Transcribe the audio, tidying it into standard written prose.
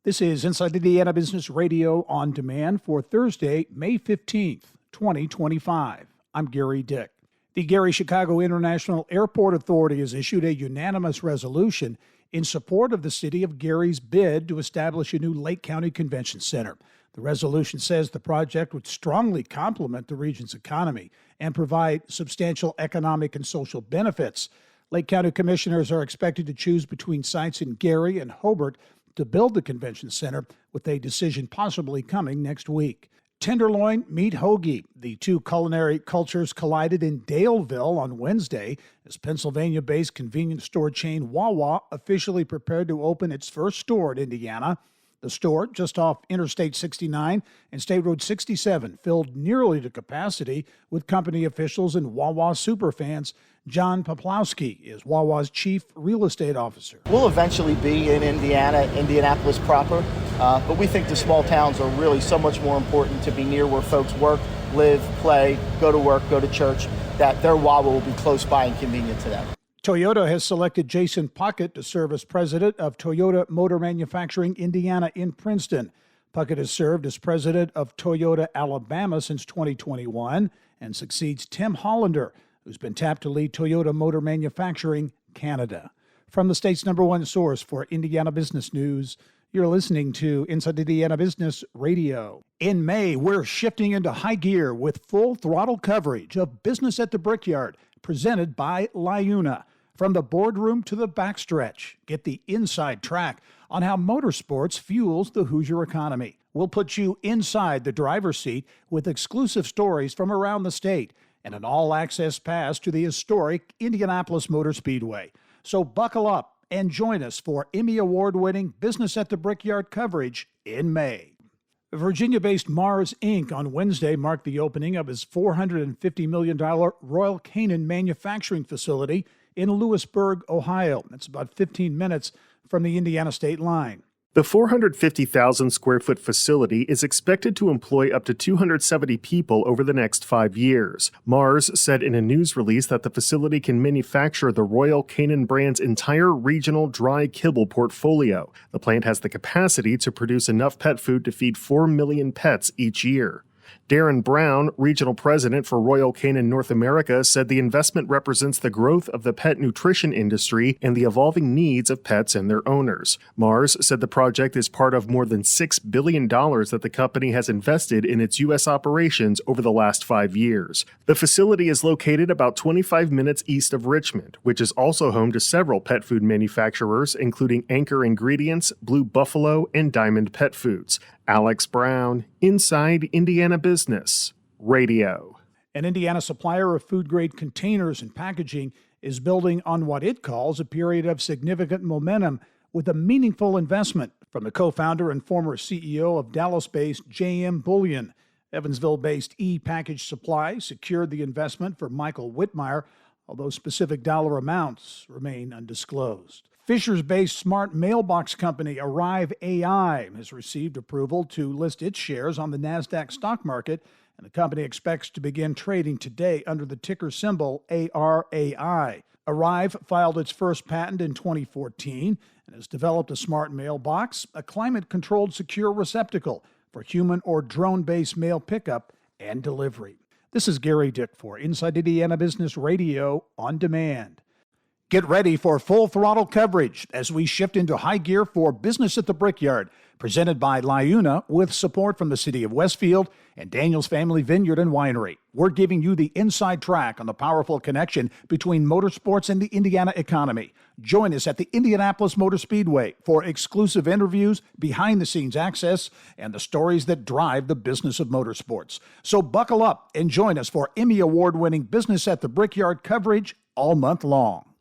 This is Inside Indiana Business Radio on Demand for Thursday, May 15th, 2025. I'm Gary Dick. The Gary-Chicago International Airport Authority has issued a unanimous resolution in support of the city of Gary's bid to establish a new Lake County Convention Center. The resolution says the project would strongly complement the region's economy and provide substantial economic and social benefits. Lake County commissioners are expected to choose between sites in Gary and Hobart to build the convention center, with a decision possibly coming next week. Tenderloin meet hoagie. The two culinary cultures collided in Daleville on Wednesday as Pennsylvania-based convenience store chain Wawa officially prepared to open its first store in Indiana. The store, just off Interstate 69 and State Road 67, filled nearly to capacity with company officials and Wawa superfans. John Poplowski is Wawa's chief real estate officer. We'll eventually be in Indianapolis proper, but we think the small towns are really so much more important to be near where folks work, live, play, go to work, go to church, that their Wawa will be close by and convenient to them. Toyota has selected Jason Puckett to serve as president of Toyota Motor Manufacturing Indiana in Princeton. Puckett has served as president of Toyota Alabama since 2021 and succeeds Tim Hollander, who's been tapped to lead Toyota Motor Manufacturing Canada. From the state's #1 source for Indiana business news, you're listening to Inside Indiana Business Radio. In May, we're shifting into high gear with full throttle coverage of Business at the Brickyard, presented by LiUNA. From the boardroom to the backstretch, get the inside track on how motorsports fuels the Hoosier economy. We'll put you inside the driver's seat with exclusive stories from around the state and an all-access pass to the historic Indianapolis Motor Speedway. So buckle up and join us for Emmy Award-winning Business at the Brickyard coverage in May. Virginia-based Mars Inc. on Wednesday marked the opening of its $450 million Royal Canin manufacturing facility in Lewisburg, Ohio. That's about 15 minutes from the Indiana state line. The 450,000 square foot facility is expected to employ up to 270 people over the next 5 years. Mars said in a news release that the facility can manufacture the Royal Canin brand's entire regional dry kibble portfolio. The plant has the capacity to produce enough pet food to feed 4 million pets each year. Darren Brown, regional president for Royal Canin North America, said the investment represents the growth of the pet nutrition industry and the evolving needs of pets and their owners. Mars said the project is part of more than $6 billion that the company has invested in its U.S. operations over the last 5 years. The facility is located about 25 minutes east of Richmond, which is also home to several pet food manufacturers, including Anchor Ingredients, Blue Buffalo, and Diamond Pet Foods. Alex Brown, Inside Indiana Business Radio. An Indiana supplier of food-grade containers and packaging is building on what it calls a period of significant momentum with a meaningful investment from the co-founder and former CEO of Dallas-based J.M. Bullion. Evansville-based E-Package Supply secured the investment for Michael Whitmire, although specific dollar amounts remain undisclosed. Fishers-based smart mailbox company Arrive AI has received approval to list its shares on the NASDAQ stock market, and the company expects to begin trading today under the ticker symbol ARAI. Arrive filed its first patent in 2014 and has developed a smart mailbox, a climate-controlled secure receptacle for human or drone-based mail pickup and delivery. This is Gary Dick for Inside Indiana Business Radio on Demand. Get ready for full throttle coverage as we shift into high gear for Business at the Brickyard, presented by LiUNA with support from the City of Westfield and Daniel's Family Vineyard and Winery. We're giving you the inside track on the powerful connection between motorsports and the Indiana economy. Join us at the Indianapolis Motor Speedway for exclusive interviews, behind-the-scenes access, and the stories that drive the business of motorsports. So buckle up and join us for Emmy Award-winning Business at the Brickyard coverage all month long.